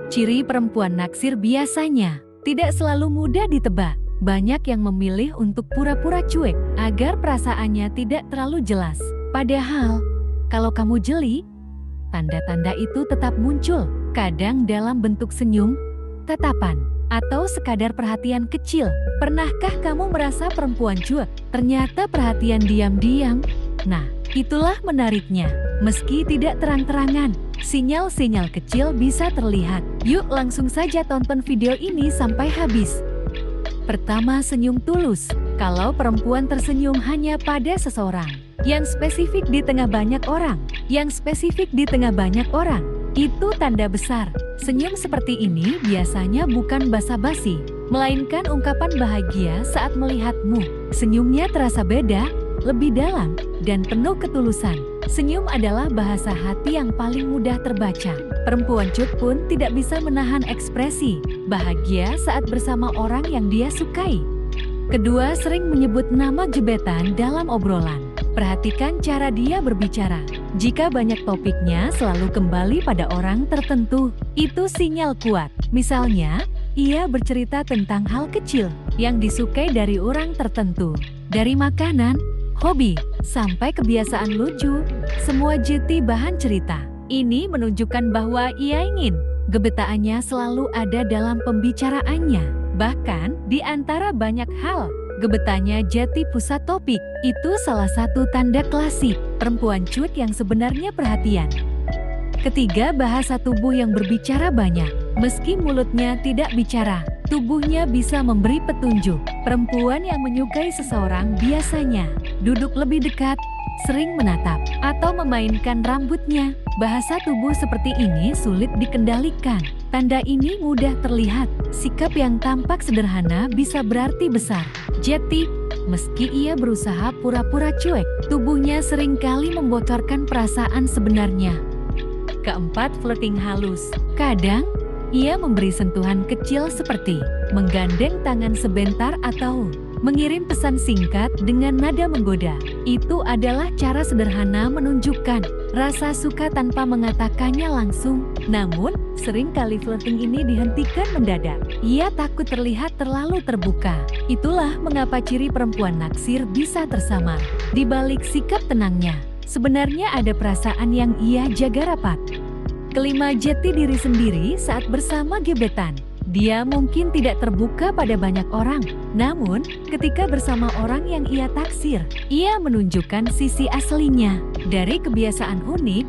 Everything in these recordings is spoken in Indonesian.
Ciri perempuan naksir biasanya tidak selalu mudah ditebak. Banyak yang memilih untuk pura-pura cuek agar perasaannya tidak terlalu jelas. Padahal, kalau kamu jeli, tanda-tanda itu tetap muncul. Kadang dalam bentuk senyum, tatapan, atau sekadar perhatian kecil. Pernahkah kamu merasa perempuan cuek ternyata perhatian diam-diam? Nah, itulah menariknya. Meski tidak terang-terangan, sinyal-sinyal kecil bisa terlihat. Yuk langsung saja tonton video ini sampai habis. Pertama, senyum tulus. Kalau perempuan tersenyum hanya pada seseorang, yang spesifik di tengah banyak orang, itu tanda besar. Senyum seperti ini biasanya bukan basa-basi, melainkan ungkapan bahagia saat melihatmu. Senyumnya terasa beda, lebih dalam, dan penuh ketulusan. Senyum adalah bahasa hati yang paling mudah terbaca. Perempuan cuek pun tidak bisa menahan ekspresi bahagia saat bersama orang yang dia sukai. Kedua, sering menyebut nama gebetan dalam obrolan. Perhatikan cara dia berbicara. Jika banyak topiknya selalu kembali pada orang tertentu, itu sinyal kuat. Misalnya, ia bercerita tentang hal kecil yang disukai dari orang tertentu. Dari makanan, hobi, sampai kebiasaan lucu, semua jadi bahan cerita. Ini menunjukkan bahwa ia ingin gebetaannya selalu ada dalam pembicaraannya. Bahkan, di antara banyak hal, gebetannya jadi pusat topik. Itu salah satu tanda klasik perempuan cuek yang sebenarnya perhatian. Ketiga, bahasa tubuh yang berbicara banyak. Meski mulutnya tidak bicara, tubuhnya bisa memberi petunjuk. Perempuan yang menyukai seseorang biasanya duduk lebih dekat, sering menatap, atau memainkan rambutnya. Bahasa tubuh seperti ini sulit dikendalikan. Tanda ini mudah terlihat. Sikap yang tampak sederhana bisa berarti besar. Jadi, meski ia berusaha pura-pura cuek, tubuhnya seringkali membocorkan perasaan sebenarnya. Keempat, flirting halus. Kadang, ia memberi sentuhan kecil seperti menggandeng tangan sebentar atau mengirim pesan singkat dengan nada menggoda. Itu adalah cara sederhana menunjukkan rasa suka tanpa mengatakannya langsung. Namun, seringkali flirting ini dihentikan mendadak. Ia takut terlihat terlalu terbuka. Itulah mengapa ciri perempuan naksir bisa tersamar. Di balik sikap tenangnya, sebenarnya ada perasaan yang ia jaga rapat. Kelima, jati diri sendiri saat bersama gebetan. Dia mungkin tidak terbuka pada banyak orang, namun ketika bersama orang yang ia taksir, ia menunjukkan sisi aslinya. Dari kebiasaan unik,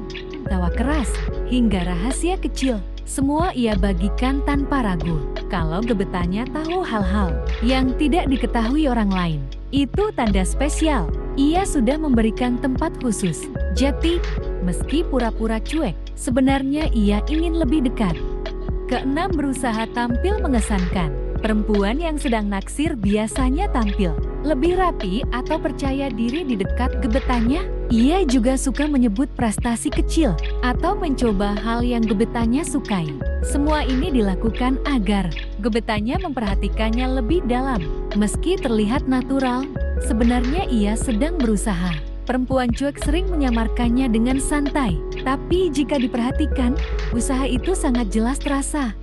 tawa keras, hingga rahasia kecil, semua ia bagikan tanpa ragu. Kalau gebetannya tahu hal-hal yang tidak diketahui orang lain, itu tanda spesial. Ia sudah memberikan tempat khusus. Jadi, meski pura-pura cuek, sebenarnya ia ingin lebih dekat. Keenam, berusaha tampil mengesankan. Perempuan yang sedang naksir biasanya tampil lebih rapi atau percaya diri di dekat gebetannya. Ia juga suka menyebut prestasi kecil atau mencoba hal yang gebetannya sukai. Semua ini dilakukan agar gebetannya memperhatikannya lebih dalam. Meski terlihat natural, sebenarnya ia sedang berusaha. Perempuan cuek sering menyamarkannya dengan santai, tapi jika diperhatikan, usaha itu sangat jelas terasa.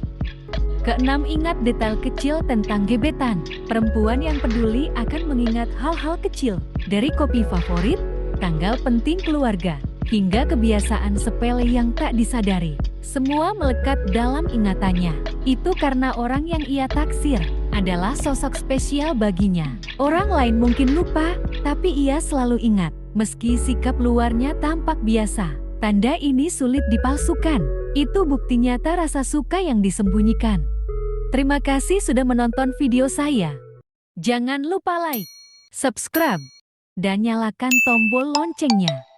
Keenam, ingat detail kecil tentang gebetan. Perempuan yang peduli akan mengingat hal-hal kecil, dari kopi favorit, tanggal penting keluarga, hingga kebiasaan sepele yang tak disadari. Semua melekat dalam ingatannya. Itu karena orang yang ia taksir adalah sosok spesial baginya. Orang lain mungkin lupa, tapi ia selalu ingat. Meski sikap luarnya tampak biasa, tanda ini sulit dipalsukan. Itu bukti nyata rasa suka yang disembunyikan. Terima kasih sudah menonton video saya. Jangan lupa like, subscribe, dan nyalakan tombol loncengnya.